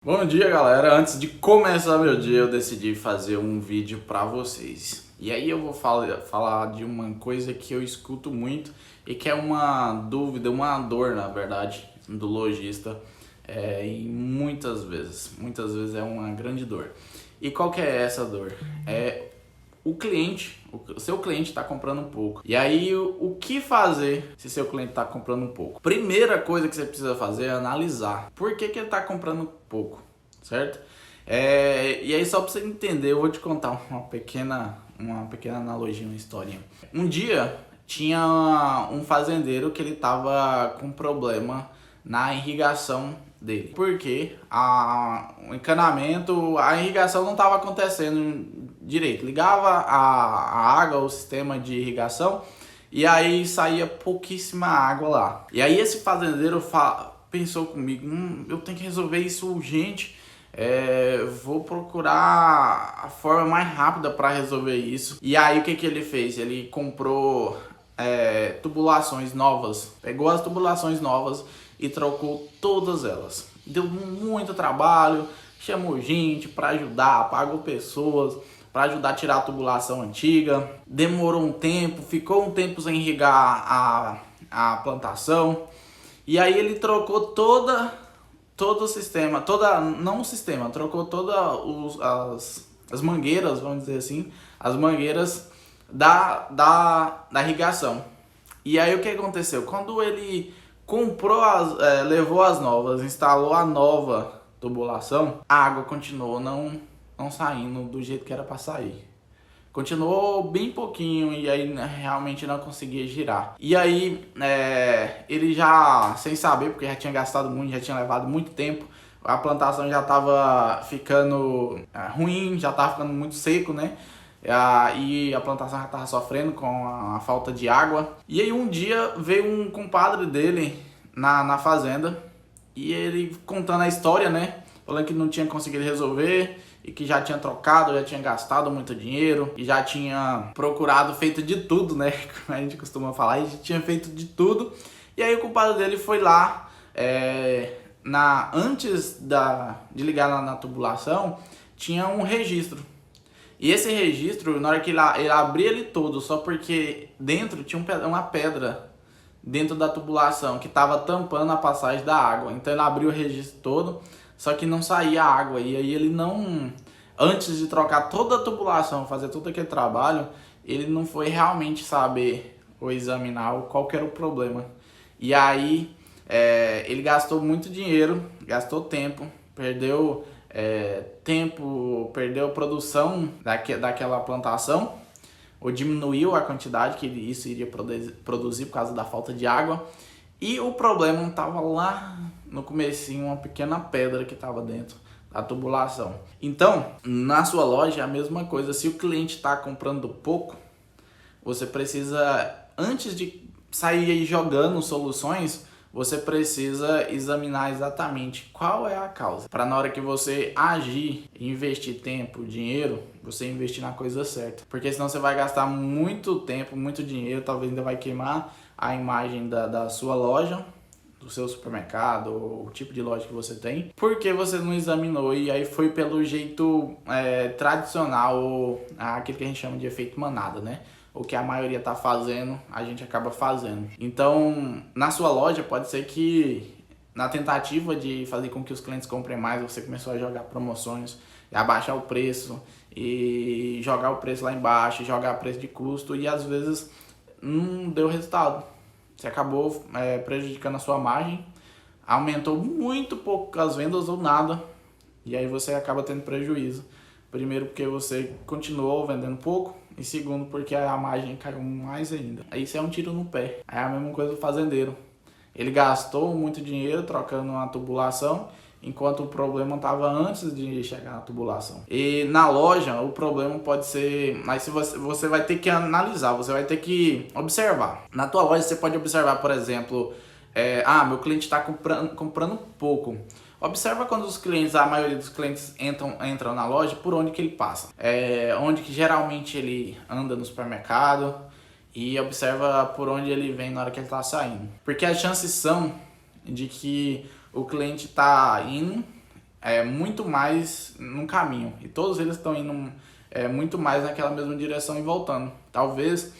Bom dia, galera. Antes de começar meu dia, eu decidi fazer um vídeo para vocês. E aí eu vou falar de uma coisa que eu escuto muito e que é uma dúvida, uma dor, na verdade, do lojista, e muitas vezes é uma grande dor. E qual que é essa dor? O seu cliente está comprando um pouco. E aí, o que fazer se seu cliente está comprando um pouco? Primeira coisa que você precisa fazer é analisar por que ele está comprando pouco, certo? E aí, só para você entender, eu vou te contar uma pequena analogia, uma historinha. Um dia, tinha um fazendeiro que ele estava com problema na irrigação dele. Porque o encanamento, a irrigação não estava acontecendo direito. Ligava a água, o sistema de irrigação, e aí saía pouquíssima água lá. E aí esse fazendeiro pensou comigo, eu tenho que resolver isso urgente. Vou procurar a forma mais rápida para resolver isso. E aí o que ele fez? Ele comprou tubulações novas, pegou as tubulações novas e trocou todas elas. Deu muito trabalho, chamou gente para ajudar, pagou pessoas para ajudar a tirar a tubulação antiga. Demorou um tempo, ficou um tempo sem irrigar a plantação. E aí ele trocou todo o sistema, trocou todas as mangueiras, vamos dizer assim, as mangueiras da irrigação. E aí o que aconteceu? Quando ele comprou levou as novas, instalou a nova tubulação, a água continuou não saindo do jeito que era para sair. Continuou bem pouquinho e aí realmente não conseguia girar. E aí ele já, sem saber, porque já tinha gastado muito, já tinha levado muito tempo, a plantação já estava ficando ruim, já estava ficando muito seco, né? E a plantação já estava sofrendo com a falta de água. E aí um dia veio um compadre dele na fazenda e ele contando a história, né? Falando que não tinha conseguido resolver e que já tinha trocado, já tinha gastado muito dinheiro e já tinha procurado, feito de tudo, né? Como a gente costuma falar, e já tinha feito de tudo. E aí o compadre dele foi lá, antes de ligar na tubulação, tinha um registro. E esse registro, na hora que ele abria ele todo, só porque dentro tinha uma pedra dentro da tubulação que estava tampando a passagem da água. Então ele abriu o registro todo, só que não saía água. E aí ele não, antes de trocar toda a tubulação, fazer todo aquele trabalho, ele não foi realmente saber ou examinar qual que era o problema. E aí ele gastou muito dinheiro, gastou tempo, perdeu perdeu a produção daquela plantação, ou diminuiu a quantidade que isso iria produzir por causa da falta de água. E o problema estava lá no comecinho, uma pequena pedra que estava dentro da tubulação. Então, na sua loja é a mesma coisa. Se o cliente está comprando pouco, você precisa, antes de sair aí jogando soluções, você precisa examinar exatamente qual é a causa. Para na hora que você agir, investir tempo, dinheiro, você investir na coisa certa. Porque senão você vai gastar muito tempo, muito dinheiro, talvez ainda vai queimar a imagem da sua loja, do seu supermercado, ou o tipo de loja que você tem, porque você não examinou e aí foi pelo jeito tradicional, ou aquilo que a gente chama de efeito manada, né? O que a maioria tá fazendo, a gente acaba fazendo. Então, na sua loja, pode ser que na tentativa de fazer com que os clientes comprem mais, você começou a jogar promoções, abaixar o preço e jogar o preço lá embaixo, jogar preço de custo, e às vezes não deu resultado. Você acabou prejudicando a sua margem, aumentou muito pouco as vendas ou nada, e aí você acaba tendo prejuízo. Primeiro porque você continuou vendendo pouco, e segundo porque a margem caiu mais ainda. Aí isso é um tiro no pé. É a mesma coisa do fazendeiro. Ele gastou muito dinheiro trocando uma tubulação, enquanto o problema estava antes de chegar na tubulação. E na loja o problema pode ser, mas se você vai ter que analisar, você vai ter que observar. Na tua loja você pode observar, por exemplo, meu cliente está comprando pouco. Observa quando a maioria dos clientes entram na loja, por onde que ele passa. Onde que geralmente ele anda no supermercado, e observa por onde ele vem na hora que ele está saindo. Porque as chances são de que o cliente está indo muito mais no caminho. E todos eles estão indo muito mais naquela mesma direção e voltando. Talvez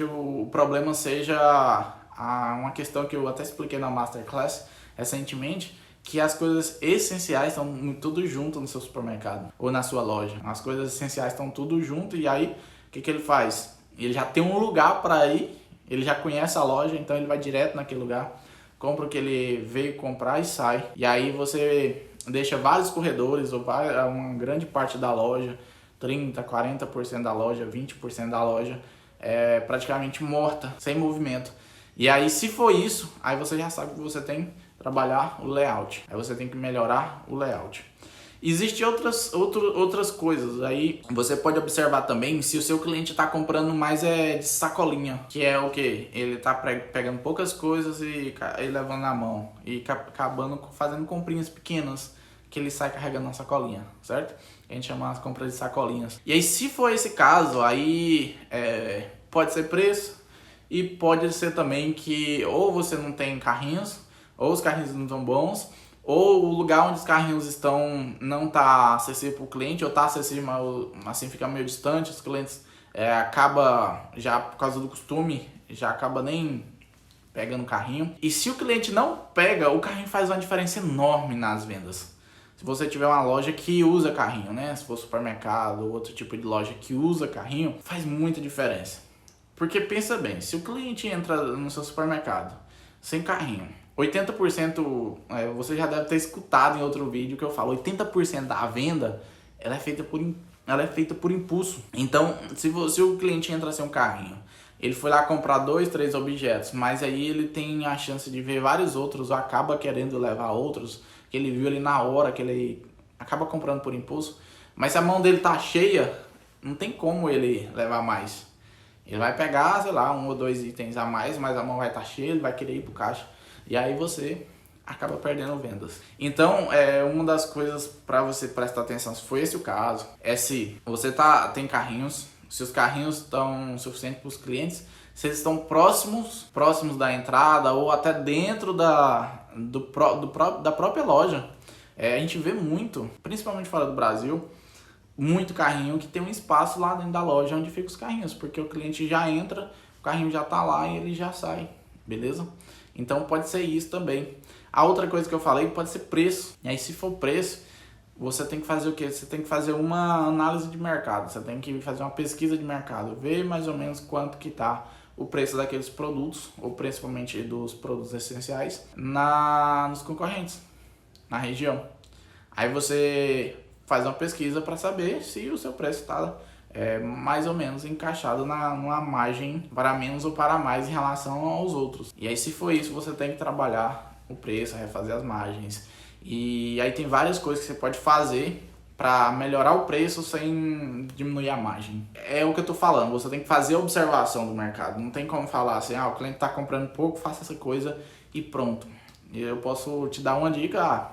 o problema seja uma questão que eu até expliquei na Masterclass recentemente, que as coisas essenciais estão tudo junto no seu supermercado ou na sua loja. As coisas essenciais estão tudo junto e aí o que ele faz? Ele já tem um lugar para ir, ele já conhece a loja, então ele vai direto naquele lugar, compra o que ele veio comprar e sai. E aí você deixa vários corredores ou uma grande parte da loja, 30%, 40% da loja, 20% da loja praticamente morta, sem movimento. E aí se for isso, aí você já sabe que você tem que trabalhar o layout. Aí você tem que melhorar o layout. Existem outras coisas. Aí você pode observar também se o seu cliente está comprando mais de sacolinha, que é o que? Ele está pegando poucas coisas e levando na mão e acabando fazendo comprinhas pequenas que ele sai carregando na sacolinha, certo? A gente chama as compras de sacolinhas. E aí se for esse caso, aí pode ser preço e pode ser também que ou você não tem carrinhos, ou os carrinhos não estão bons, ou o lugar onde os carrinhos estão não está acessível para o cliente, ou está acessível, mas assim fica meio distante, os clientes acaba já por causa do costume, já acaba nem pegando o carrinho. E se o cliente não pega, o carrinho faz uma diferença enorme nas vendas. Se você tiver uma loja que usa carrinho, né? Se for supermercado ou outro tipo de loja que usa carrinho, faz muita diferença. Porque pensa bem, se o cliente entra no seu supermercado sem carrinho, 80%, você já deve ter escutado em outro vídeo que eu falo, 80% da venda ela é feita por impulso. Então, se o cliente entra sem um carrinho, ele foi lá comprar 2, 3 objetos, mas aí ele tem a chance de ver vários outros, ou acaba querendo levar outros, que ele viu ali na hora, que ele acaba comprando por impulso. Mas se a mão dele tá cheia, não tem como ele levar mais. Ele vai pegar, sei lá, 1 ou 2 itens a mais, mas a mão vai estar cheia, ele vai querer ir pro caixa. E aí você acaba perdendo vendas. Então, uma das coisas para você prestar atenção, se for esse o caso, se você tem carrinhos, se os carrinhos estão suficientes para os clientes, se eles estão próximos da entrada ou até dentro da própria loja. A gente vê muito, principalmente fora do Brasil, muito carrinho que tem um espaço lá dentro da loja onde ficam os carrinhos, porque o cliente já entra, o carrinho já está lá e ele já sai, beleza? Então pode ser isso também. A outra coisa que eu falei pode ser preço. E aí se for preço, você tem que fazer o quê? Você tem que fazer uma análise de mercado, você tem que fazer uma pesquisa de mercado, ver mais ou menos quanto que está o preço daqueles produtos, ou principalmente dos produtos essenciais, nos concorrentes, na região. Aí você faz uma pesquisa para saber se o seu preço está mais ou menos encaixado numa margem para menos ou para mais em relação aos outros. E aí se for isso, você tem que trabalhar o preço, refazer as margens. E aí tem várias coisas que você pode fazer para melhorar o preço sem diminuir a margem. É o que eu tô falando, você tem que fazer a observação do mercado. Não tem como falar assim, o cliente está comprando pouco, faça essa coisa e pronto. Eu posso te dar uma dica,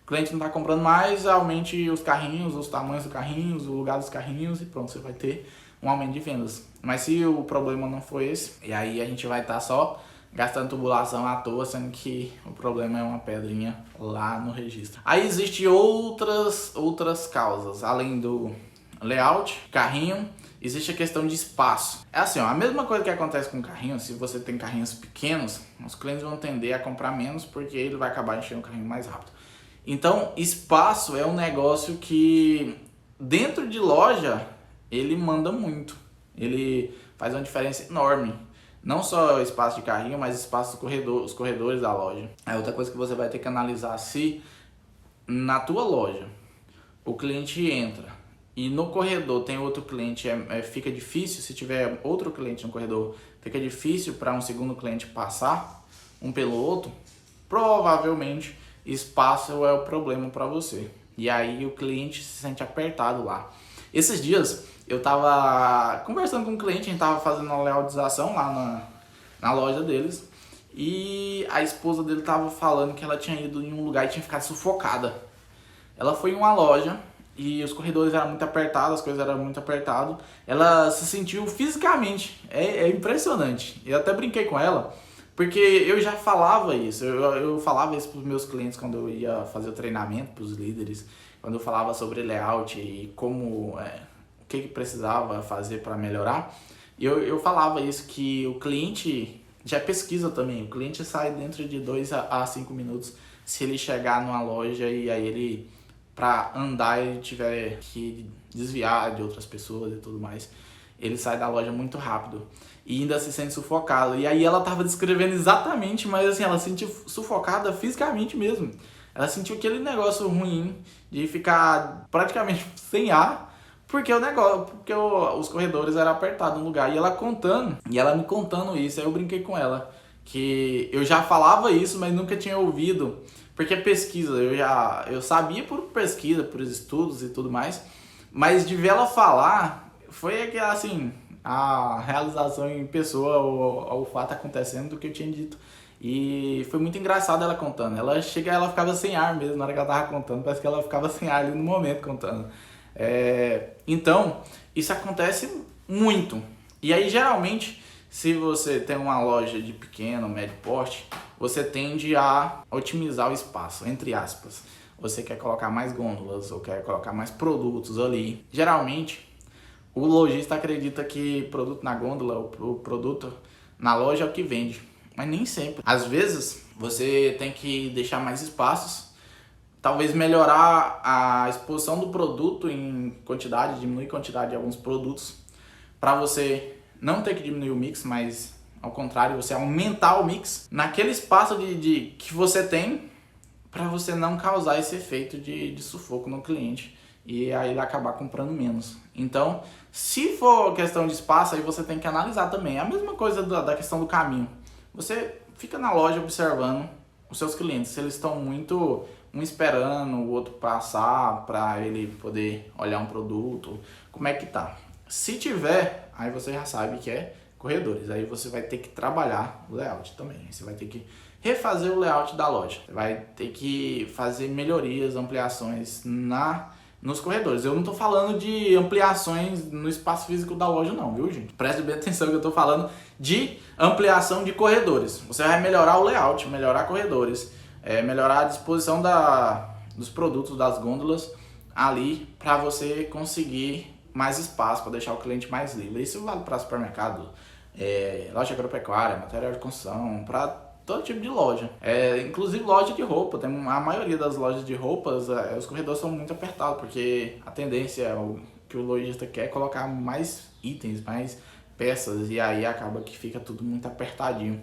o cliente não está comprando mais, aumente os carrinhos, os tamanhos dos carrinhos, o lugar dos carrinhos e pronto, você vai ter um aumento de vendas. Mas se o problema não for esse, e aí a gente vai estar só gastando tubulação à toa, sendo que o problema é uma pedrinha lá no registro. Aí existem outras causas, além do layout, carrinho, existe a questão de espaço. É assim, a mesma coisa que acontece com carrinho, se você tem carrinhos pequenos, os clientes vão tender a comprar menos porque ele vai acabar enchendo o carrinho mais rápido. Então, espaço é um negócio que dentro de loja ele manda muito. Ele faz uma diferença enorme. Não só o espaço de carrinho, mas espaço os corredores da loja. É outra coisa que você vai ter que analisar, se na tua loja o cliente entra e no corredor tem outro cliente, fica difícil, se tiver outro cliente no corredor, fica difícil para um segundo cliente passar um pelo outro, provavelmente espaço é o problema para você. E aí o cliente se sente apertado lá. Esses dias eu tava conversando com um cliente, a gente tava fazendo uma layoutização lá na loja deles, e a esposa dele tava falando que ela tinha ido em um lugar e tinha ficado sufocada. Ela foi em uma loja e os corredores eram muito apertados, as coisas eram muito apertadas. Ela se sentiu fisicamente, é impressionante. Eu até brinquei com ela, Porque eu já falava isso, eu falava isso para os meus clientes quando eu ia fazer o treinamento para os líderes, quando eu falava sobre layout e como, o que precisava fazer para melhorar. Eu falava isso, que o cliente já pesquisa também, o cliente sai dentro de 2 a 5 minutos se ele chegar numa loja e aí ele, para andar, ele tiver que desviar de outras pessoas e tudo mais, ele sai da loja muito rápido e ainda se sente sufocado. E aí ela tava descrevendo exatamente, mas assim, ela se sentiu sufocada fisicamente mesmo. Ela sentiu aquele negócio ruim de ficar praticamente sem ar, porque os corredores eram apertados no lugar. E ela me contando isso, aí eu brinquei com ela, que eu já falava isso, mas nunca tinha ouvido, porque pesquisa, eu sabia por pesquisa, por estudos e tudo mais, mas de ver ela falar, foi aquela, assim, a realização em pessoa, o fato acontecendo do que eu tinha dito. E foi muito engraçado ela contando. Ela ficava sem ar mesmo na hora que ela tava contando, parece que ela ficava sem ar ali no momento contando. Então, isso acontece muito. E aí, geralmente, se você tem uma loja de pequeno, médio porte, você tende a otimizar o espaço, entre aspas. Você quer colocar mais gôndolas ou quer colocar mais produtos ali. Geralmente, o lojista acredita que produto na gôndola, o produto na loja é o que vende. Mas nem sempre. Às vezes, você tem que deixar mais espaços, talvez melhorar a exposição do produto em quantidade, diminuir a quantidade de alguns produtos, para você não ter que diminuir o mix, mas ao contrário, você aumentar o mix naquele espaço que você tem, para você não causar esse efeito de sufoco no cliente e aí ele acabar comprando menos. Então, se for questão de espaço, aí você tem que analisar também. É a mesma coisa da questão do caminho. Você fica na loja observando os seus clientes, se eles estão muito um esperando o outro passar para ele poder olhar um produto, como é que tá. Se tiver, aí você já sabe que é corredores, aí você vai ter que trabalhar o layout também, você vai ter que refazer o layout da loja, você vai ter que fazer melhorias, ampliações nos corredores. Eu não estou falando de ampliações no espaço físico da loja não, viu, gente? Preste bem atenção que eu estou falando de ampliação de corredores. Você vai melhorar o layout, melhorar corredores, melhorar a disposição dos produtos, das gôndolas ali, para você conseguir mais espaço, para deixar o cliente mais livre. Isso vale para supermercado, loja agropecuária, material de construção, para todo tipo de loja, inclusive loja de roupa. A maioria das lojas de roupas, os corredores são muito apertados, porque a tendência que o lojista quer é colocar mais itens, mais peças, e aí acaba que fica tudo muito apertadinho.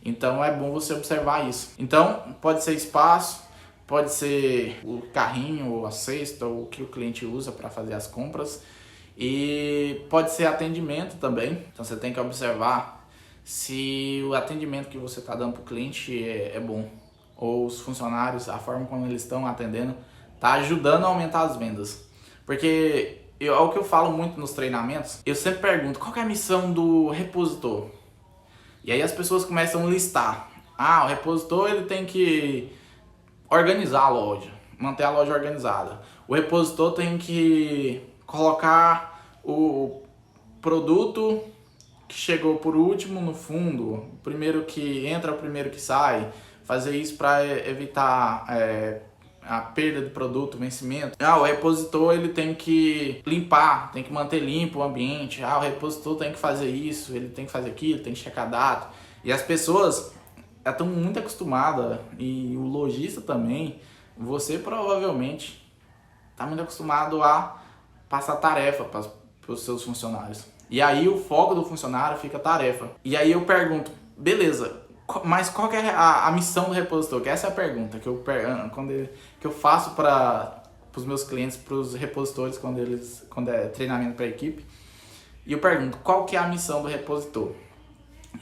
Então é bom você observar isso. Então pode ser espaço, pode ser o carrinho, a cesta, o que o cliente usa para fazer as compras, e pode ser atendimento também. Então você tem que observar se o atendimento que você está dando para o cliente é bom, ou os funcionários, a forma como eles estão atendendo, está ajudando a aumentar as vendas. Porque é o que eu falo muito nos treinamentos, eu sempre pergunto, qual que é a missão do repositor? E aí as pessoas começam a listar. O repositor ele tem que organizar a loja, manter a loja organizada. O repositor tem que colocar o produto que chegou por último no fundo, o primeiro que entra, o primeiro que sai, fazer isso para evitar a perda do produto, vencimento. O repositor ele tem que limpar, tem que manter limpo o ambiente. O repositor tem que fazer isso, ele tem que fazer aquilo, tem que checar data. E as pessoas estão muito acostumadas, e o lojista também, você provavelmente está muito acostumado a passar tarefa para os seus funcionários. E aí o foco do funcionário fica tarefa. E aí eu pergunto, beleza, mas qual que é a missão do repositor? Que essa é a pergunta que eu faço para os meus clientes, para os repositores, quando é treinamento para a equipe. E eu pergunto, qual que é a missão do repositor?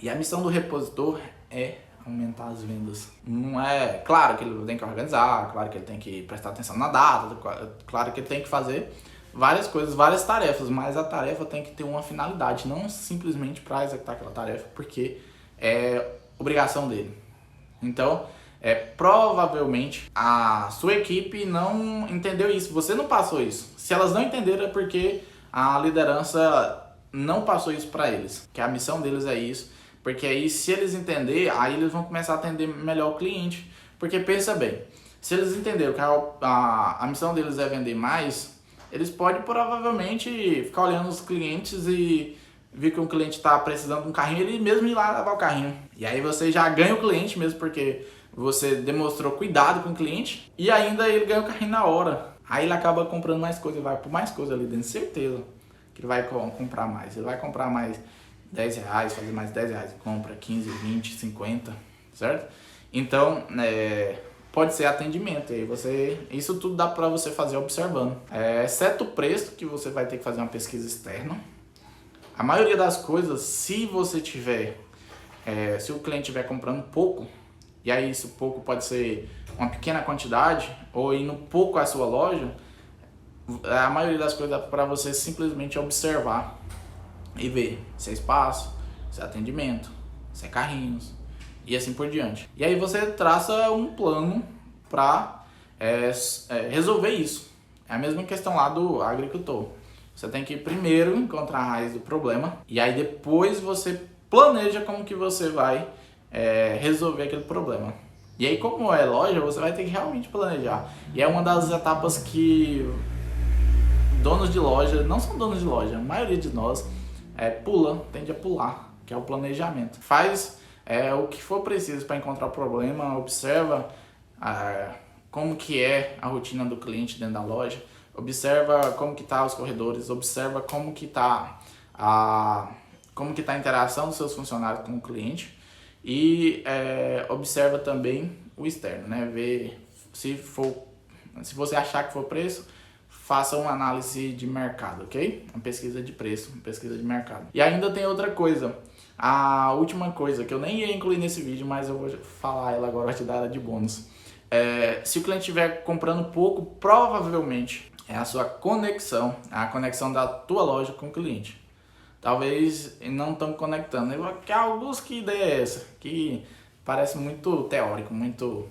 E a missão do repositor é aumentar as vendas. Não é, claro que ele tem que organizar, claro que ele tem que prestar atenção na data, claro que ele tem que fazer várias coisas, várias tarefas, mas a tarefa tem que ter uma finalidade, não simplesmente para executar aquela tarefa, porque é obrigação dele. Então, provavelmente a sua equipe não entendeu isso, você não passou isso. Se elas não entenderam é porque a liderança não passou isso para eles, que a missão deles é isso, Porque aí, se eles entenderem, aí eles vão começar a atender melhor o cliente. Porque pensa bem, se eles entenderam que a missão deles é vender mais, eles podem provavelmente ficar olhando os clientes e ver que um cliente está precisando de um carrinho, ele mesmo ir lá lavar o carrinho. E aí você já ganha o cliente mesmo, porque você demonstrou cuidado com o cliente e ainda ele ganha o carrinho na hora. Aí ele acaba comprando mais coisa, ele vai por mais coisa ali dentro, certeza que ele vai comprar mais. Ele vai comprar mais R$10, fazer mais R$10, compra 15, 20, 50, certo? Então, pode ser atendimento. Aí isso tudo dá para você fazer observando. Exceto o preço, que você vai ter que fazer uma pesquisa externa. A maioria das coisas, se você tiver, se o cliente estiver comprando pouco, e aí isso pouco pode ser uma pequena quantidade, ou indo pouco à sua loja, a maioria das coisas dá para você simplesmente observar e ver se é espaço, se é atendimento, se é carrinhos e assim por diante. E aí você traça um plano para resolver isso. É a mesma questão lá do agricultor. Você tem que primeiro encontrar a raiz do problema e aí depois você planeja como que você vai resolver aquele problema. E aí, como é loja, você vai ter que realmente planejar. E é uma das etapas que donos de loja, não são donos de loja, a maioria de nós tende a pular, que é o planejamento. Faz o que for preciso para encontrar o problema, observa como que é a rotina do cliente dentro da loja, observa como que tá os corredores, observa como que tá a interação dos seus funcionários com o cliente e observa também o externo, né? Vê se você achar que for preço, faça uma análise de mercado, ok? Uma pesquisa de preço, uma pesquisa de mercado. E ainda tem outra coisa, a última coisa que eu nem ia incluir nesse vídeo, mas eu vou falar ela agora, vou te dar ela de bônus. Se o cliente estiver comprando pouco, provavelmente é a sua conexão, a conexão da tua loja com o cliente. Talvez não estão conectando. Que Augusto, que ideia é essa? Que parece muito teórico, muito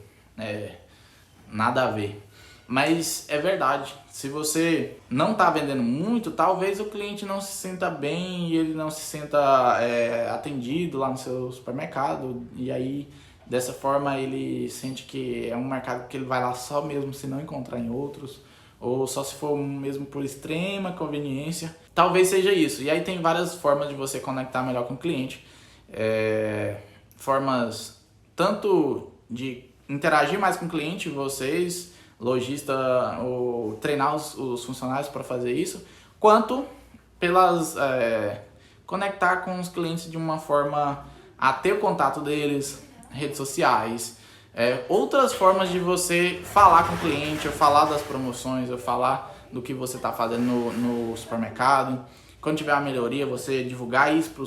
nada a ver. Mas é verdade. Se você não está vendendo muito, talvez o cliente não se sinta bem e ele não se sinta atendido lá no seu supermercado. E aí, dessa forma, ele sente que é um mercado que ele vai lá só mesmo se não encontrar em outros, ou só se for mesmo por extrema conveniência. Talvez seja isso. E aí tem várias formas de você conectar melhor com o cliente. Formas tanto de interagir mais com o cliente, vocês, lojista, ou treinar os funcionários para fazer isso, quanto pelas conectar com os clientes de uma forma a ter o contato deles, redes sociais, outras formas de você falar com o cliente, ou falar das promoções, ou falar do que você está fazendo no supermercado. Quando tiver uma melhoria, você divulgar isso para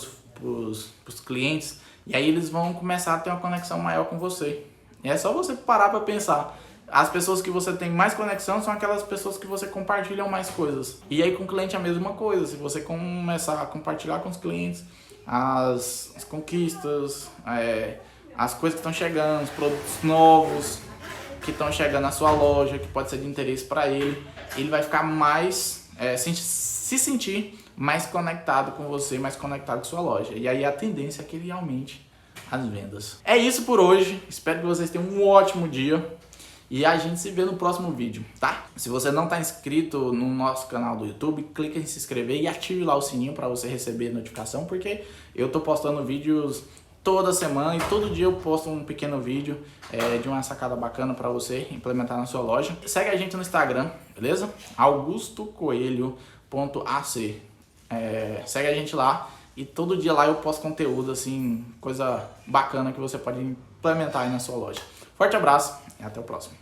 os clientes, e aí eles vão começar a ter uma conexão maior com você. E é só você parar para pensar. As pessoas que você tem mais conexão são aquelas pessoas que você compartilha mais coisas. E aí com o cliente é a mesma coisa. Se você começar a compartilhar com os clientes as conquistas, as coisas que estão chegando, os produtos novos que estão chegando na sua loja, que pode ser de interesse para ele, ele vai ficar mais, se sentir mais conectado com você, mais conectado com sua loja. E aí a tendência é que ele aumente as vendas. É isso por hoje. Espero que vocês tenham um ótimo dia. E a gente se vê no próximo vídeo, tá? Se você não está inscrito no nosso canal do YouTube, clica em se inscrever e ative lá o sininho para você receber notificação, porque eu tô postando vídeos toda semana e todo dia eu posto um pequeno vídeo de uma sacada bacana para você implementar na sua loja. Segue a gente no Instagram, beleza? augustocoelho.ac. Segue a gente lá e todo dia lá eu posto conteúdo, assim, coisa bacana que você pode implementar aí na sua loja. Forte abraço e até o próximo.